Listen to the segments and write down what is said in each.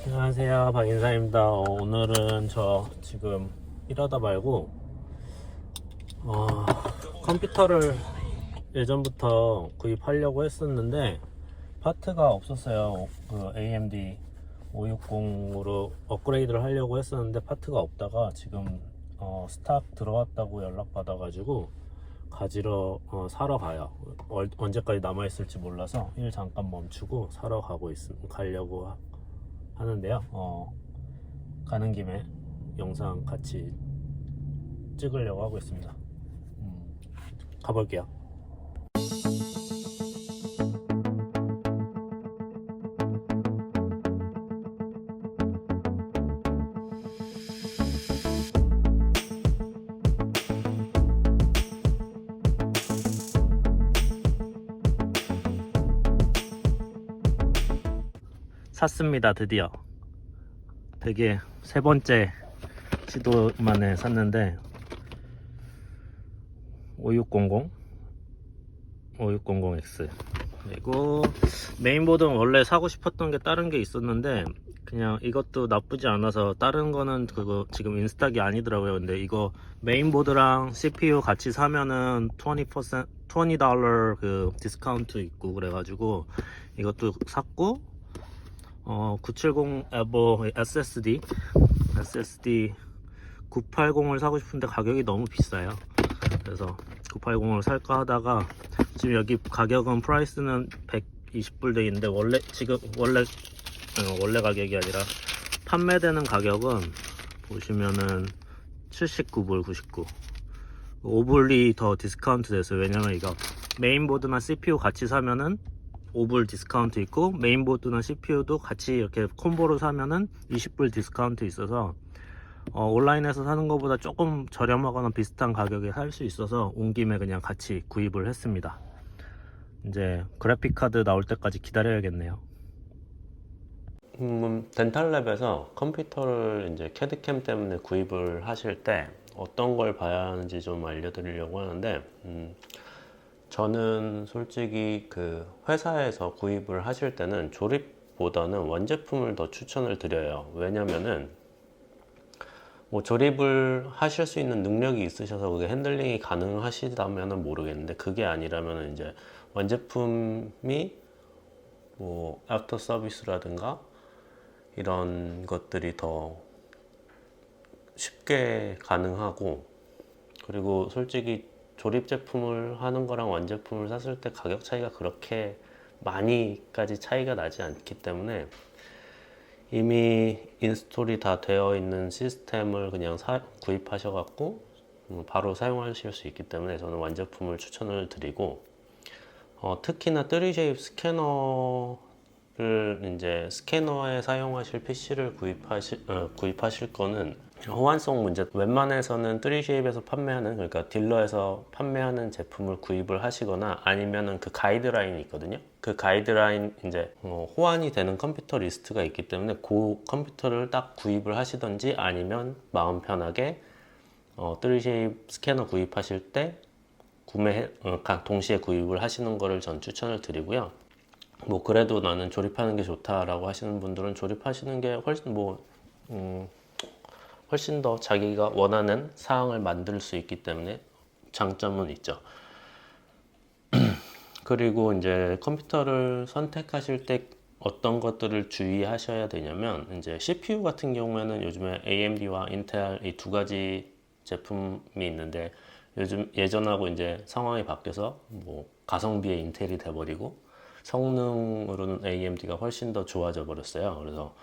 안녕하세요, 박인사입니다. 오늘은 저 지금 일하다 말고 어, 컴퓨터를 예전부터 구입하려고 했었는데 파트가 없었어요. 그 AMD 560으로 업그레이드를 하려고 했었는데 파트가 없다가 지금 스탁 들어왔다고 연락받아가지고 가지러 사러 가요. 언제까지 남아있을지 몰라서 일 잠깐 멈추고 사러 가려고 하는데요. 가는 김에 영상 같이 찍으려고 하고 있습니다. 가볼게요. 샀습니다. 드디어 되게 세 번째 시도 만에 샀는데 5600 5600X 그리고 메인보드는 원래 사고 싶었던 게 다른 게 있었는데 그냥 이것도 나쁘지 않아서 다른 거는 그거 지금 인스탁이 아니더라고요. 근데 이거 메인보드랑 CPU 같이 사면은 20달러 그 디스카운트 있고 그래가지고 이것도 샀고 970 뭐 SSD 980을 사고 싶은데 가격이 너무 비싸요. 그래서 980을 살까 하다가 지금 여기 가격은 프라이스는 120불 돼 있는데 원래 가격이 아니라 판매되는 가격은 보시면은 79불 99 5불이 더 디스카운트 됐어요. 왜냐면 이거 메인보드나 CPU 같이 사면은 5불 디스카운트 있고 메인보드나 CPU도 같이 이렇게 콤보로 사면은 20불 디스카운트 있어서 온라인에서 사는 것보다 조금 저렴하거나 비슷한 가격에 살 수 있어서 온 김에 그냥 같이 구입을 했습니다. 이제 그래픽카드 나올 때까지 기다려야겠네요. 덴탈랩에서 컴퓨터를 이제 캐드캠 때문에 구입을 하실 때 어떤 걸 봐야 하는지 좀 알려드리려고 하는데 저는 솔직히 그 회사에서 구입을 하실 때는 조립보다는 원제품을 더 추천을 드려요. 왜냐면은 뭐 조립을 하실 수 있는 능력이 있으셔서 그게 핸들링이 가능하시다면은 모르겠는데 그게 아니라면 이제 원제품이 뭐 애프터 서비스라든가 이런 것들이 더 쉽게 가능하고 그리고 솔직히 조립 제품을 하는 거랑 원제품을 샀을 때 가격 차이가 그렇게 많이까지 차이가 나지 않기 때문에 이미 인스톨이 다 되어 있는 시스템을 그냥 구입하셔 갖고 바로 사용하실 수 있기 때문에 저는 완제품을 추천을 드리고 특히나 3shape 스캐너를 이제 스캐너에 사용하실 PC를 구입하실 거는 호환성 문제 웬만해서는 3shape에서 판매하는 그러니까 딜러에서 판매하는 제품을 구입을 하시거나 아니면은 그 가이드라인이 있거든요. 그 가이드라인 이제 호환이 되는 컴퓨터 리스트가 있기 때문에 그 컴퓨터를 딱 구입을 하시던지 아니면 마음 편하게 3shape 스캐너 구입하실 때 동시에 구입을 하시는 거를 전 추천을 드리고요. 뭐 그래도 나는 조립하는 게 좋다라고 하시는 분들은 조립하시는 게 훨씬 더 자기가 원하는 사항을 만들 수 있기 때문에 장점은 있죠. 그리고 이제 컴퓨터를 선택하실 때 어떤 것들을 주의하셔야 되냐면 이제 CPU 같은 경우에는 요즘에 AMD와 인텔 이 두 가지 제품이 있는데 요즘 예전하고 이제 상황이 바뀌어서 뭐 가성비의 인텔이 돼버리고 성능으로는 AMD가 훨씬 더 좋아져 버렸어요. 그래서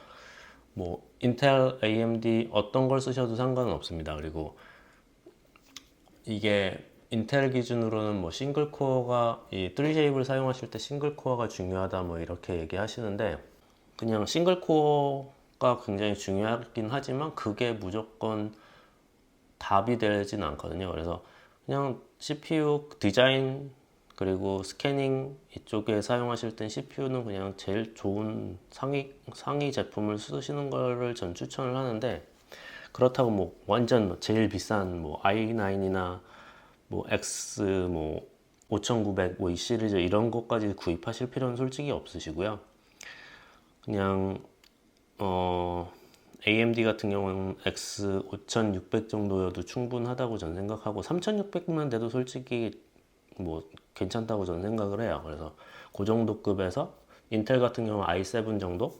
뭐 인텔, AMD 어떤 걸 쓰셔도 상관은 없습니다. 그리고 이게 인텔 기준으로는 뭐 싱글 코어가 이 3J를 사용하실 때 싱글 코어가 중요하다 뭐 이렇게 얘기하시는데 그냥 싱글 코어가 굉장히 중요하긴 하지만 그게 무조건 답이 되진 않거든요. 그래서 그냥 CPU 디자인 그리고 스캐닝 이쪽에 사용하실 땐 CPU는 그냥 제일 좋은 상위 제품을 쓰시는 거를 전 추천을 하는데 그렇다고 뭐 완전 제일 비싼 뭐 i9이나 뭐 X 뭐 5900 뭐 이 시리즈 이런 것까지 구입하실 필요는 솔직히 없으시고요. 그냥 AMD 같은 경우는 X 5600 정도여도 충분하다고 저는 생각하고 3600만 돼도 솔직히 뭐 괜찮다고 저는 생각을 해요. 그래서 그 정도 급에서 인텔 같은 경우 i7 정도,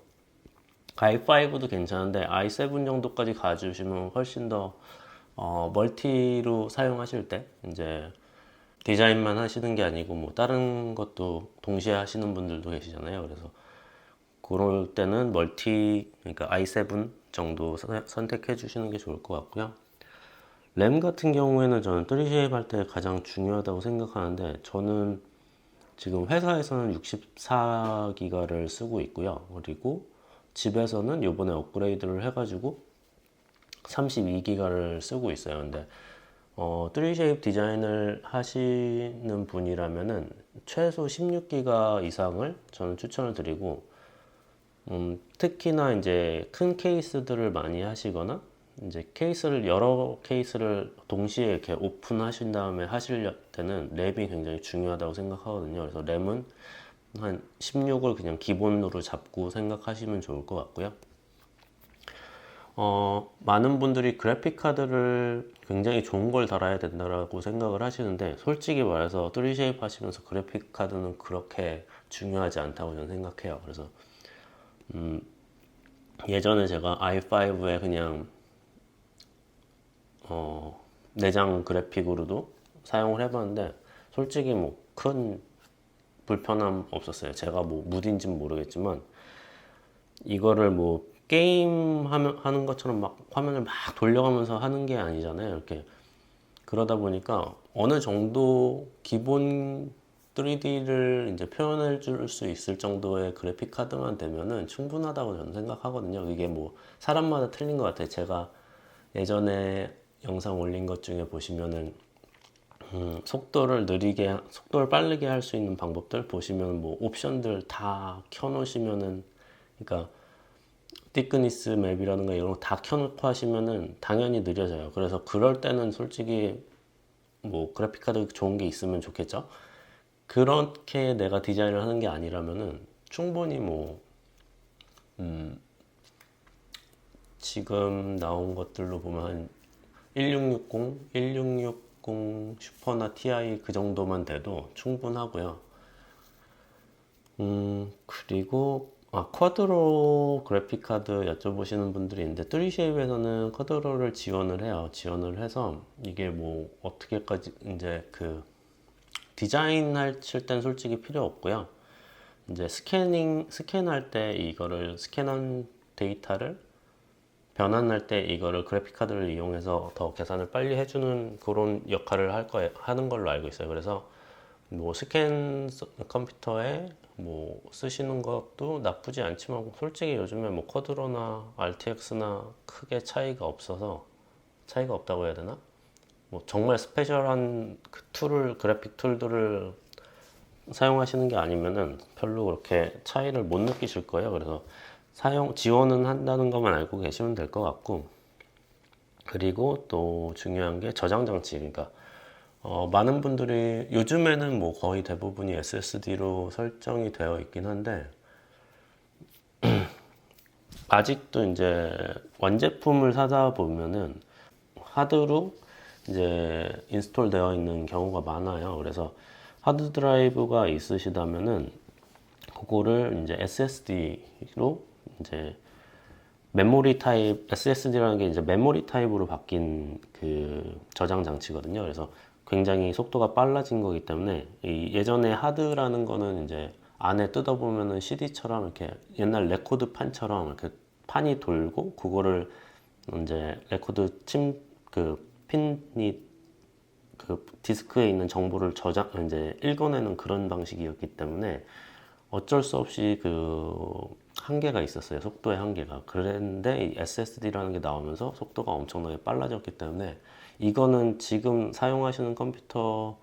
i5도 괜찮은데 i7 정도까지 가주시면 훨씬 더 멀티로 사용하실 때 이제 디자인만 하시는 게 아니고 뭐 다른 것도 동시에 하시는 분들도 계시잖아요. 그래서 그럴 때는 멀티, 그러니까 i7 정도 선택해 주시는 게 좋을 것 같고요. 램 같은 경우에는 저는 3쉐입 할 때 가장 중요하다고 생각하는데, 저는 지금 회사에서는 64기가를 쓰고 있고요. 그리고 집에서는 요번에 업그레이드를 해가지고 32기가를 쓰고 있어요. 근데 3쉐입 디자인을 하시는 분이라면은 최소 16기가 이상을 저는 추천을 드리고, 특히나 이제 큰 케이스들을 많이 하시거나 이제 케이스를 여러 케이스를 동시에 이렇게 오픈하신 다음에 하실 때는 램이 굉장히 중요하다고 생각하거든요. 그래서 램은 한 16을 그냥 기본으로 잡고 생각하시면 좋을 것 같고요. 많은 분들이 그래픽 카드를 굉장히 좋은 걸 달아야 된다고 생각을 하시는데, 솔직히 말해서 3쉐입 하시면서 그래픽 카드는 그렇게 중요하지 않다고 저는 생각해요. 그래서 예전에 제가 i5에 그냥 내장 그래픽으로도 사용을 해봤는데 솔직히 뭐 큰 불편함 없었어요. 제가 뭐 무딘지는 모르겠지만 이거를 뭐 게임 하는 것처럼 막 화면을 막 돌려가면서 하는 게 아니잖아요. 이렇게 그러다 보니까 어느 정도 기본 3D를 이제 표현해 줄 수 있을 정도의 그래픽 카드만 되면은 충분하다고 저는 생각하거든요. 이게 뭐 사람마다 틀린 것 같아요. 제가 예전에 영상 올린 것 중에 보시면은 속도를 빠르게 할 수 있는 방법들 보시면 뭐 옵션들 다 켜놓으시면은, 그러니까 티크니스 맵이라든가 이런 거 다 켜놓고 하시면은 당연히 느려져요. 그래서 그럴 때는 솔직히 뭐 그래픽 카드 좋은 게 있으면 좋겠죠. 그렇게 내가 디자인을 하는 게 아니라면은 충분히 뭐 지금 나온 것들로 보면 한 1660 슈퍼나 TI 그 정도만 돼도 충분하고요. 그리고 쿼드로 그래픽 카드 여쭤보시는 분들이 있는데 3쉐입에서는 쿼드로를 지원을 해요. 지원을 해서 이게 뭐 어떻게까지 이제 그 디자인 하실 땐 솔직히 필요 없고요. 이제 스캔할 때 이거를 스캔한 데이터를 변환할 때 이거를 그래픽 카드를 이용해서 더 계산을 빨리 해주는 그런 역할을 하는 걸로 알고 있어요. 그래서 뭐 스캔 컴퓨터에 뭐 쓰시는 것도 나쁘지 않지만 솔직히 요즘에 뭐 쿼드로나 RTX나 크게 차이가 없다고 해야 되나? 뭐 정말 스페셜한 그래픽 툴들을 사용하시는 게 아니면은 별로 그렇게 차이를 못 느끼실 거예요. 그래서 지원은 한다는 것만 알고 계시면 될 것 같고, 그리고 또 중요한 게 저장 장치. 그러니까 많은 분들이 요즘에는 뭐 거의 대부분이 SSD로 설정이 되어 있긴 한데, 아직도 이제 완제품을 사다 보면은 하드로 이제 인스톨 되어 있는 경우가 많아요. 그래서 하드 드라이브가 있으시다면은 그거를 이제 SSD로 이제 메모리 타입, SSD라는 게 이제 메모리 타입으로 바뀐 그 저장 장치거든요. 그래서 굉장히 속도가 빨라진 거기 때문에 예전에 하드라는 거는 이제 안에 뜯어보면은 CD처럼 이렇게 옛날 레코드 판처럼 이렇게 판이 돌고 그거를 이제 레코드 그 핀이 그 디스크에 있는 정보를 이제 읽어내는 그런 방식이었기 때문에 어쩔 수 없이 그 한계가 있었어요. 속도의 한계가. 그랬는데 이 SSD라는 게 나오면서 속도가 엄청나게 빨라졌기 때문에 이거는 지금 사용하시는 컴퓨터가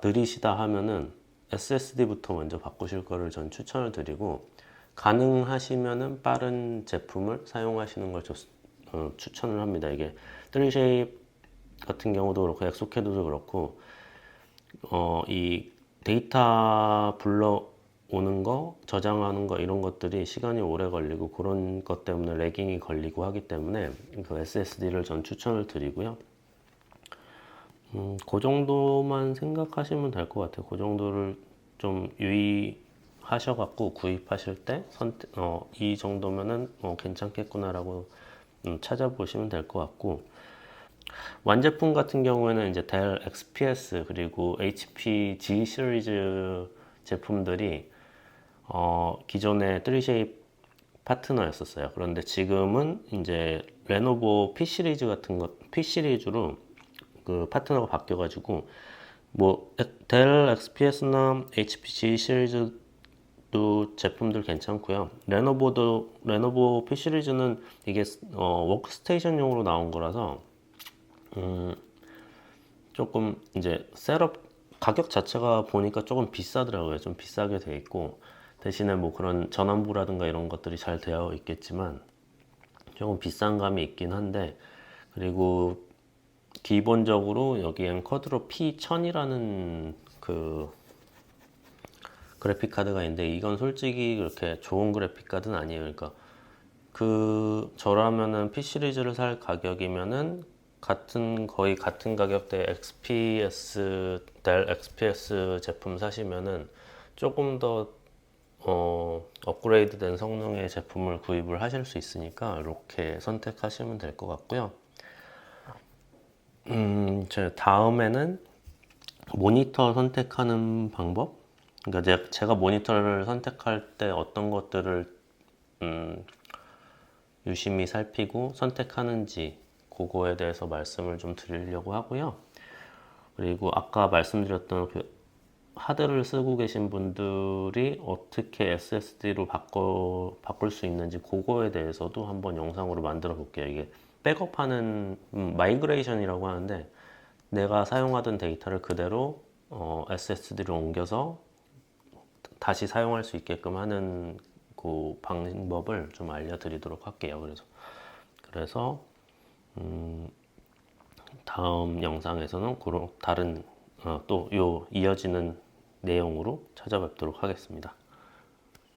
느리시다 하면은 SSD부터 먼저 바꾸실 거를 전 추천을 드리고, 가능하시면은 빠른 제품을 사용하시는 걸 추천을 합니다. 이게 3쉐입 같은 경우도 그렇고 엑소캐드도 그렇고 이 데이터 오는 거, 저장하는 거 이런 것들이 시간이 오래 걸리고 그런 것 때문에 레깅이 걸리고 하기 때문에 그 SSD를 전 추천을 드리고요. 그 정도만 생각하시면 될 것 같아요. 그 정도를 좀 유의하셔갖고 구입하실 때 이 정도면은 괜찮겠구나라고 찾아보시면 될 것 같고, 완제품 같은 경우에는 이제 델 XPS 그리고 HP G 시리즈 제품들이 기존의 3쉐입 파트너였었어요. 그런데 지금은 이제 레노버 P 시리즈 같은 P 시리즈로 그 파트너가 바뀌어가지고 뭐 델 XPS나 HP G 시리즈도 제품들 괜찮고요. 레노버 P 시리즈는 이게 워크스테이션용으로 나온 거라서 조금 이제 셋업 가격 자체가 보니까 조금 비싸더라고요. 좀 비싸게 돼 있고, 대신에 뭐 그런 전원부라든가 이런 것들이 잘 되어 있겠지만 조금 비싼 감이 있긴 한데, 그리고 기본적으로 여기엔 쿼드로 P1000이라는 그 그래픽 카드가 있는데, 이건 솔직히 그렇게 좋은 그래픽 카드는 아니에요. 그러니까 저라면은 P 시리즈를 살 가격이면은 거의 같은 가격대 델 XPS 제품 사시면은 조금 더 업그레이드 된 성능의 제품을 구입을 하실 수 있으니까 이렇게 선택하시면 될 것 같고요. 제 다음에는 모니터 선택하는 방법? 그러니까 제가 모니터를 선택할 때 어떤 것들을 유심히 살피고 선택하는지 그거에 대해서 말씀을 좀 드리려고 하고요. 그리고 아까 말씀드렸던 그 하드를 쓰고 계신 분들이 어떻게 SSD로 바꿀 수 있는지 그거에 대해서도 한번 영상으로 만들어 볼게요. 이게 백업하는 마이그레이션이라고 하는데, 내가 사용하던 데이터를 그대로 SSD로 옮겨서 다시 사용할 수 있게끔 하는 그 방법을 좀 알려드리도록 할게요. 그래서 다음 영상에서는 다른 또 이어지는 내용으로 찾아뵙도록 하겠습니다.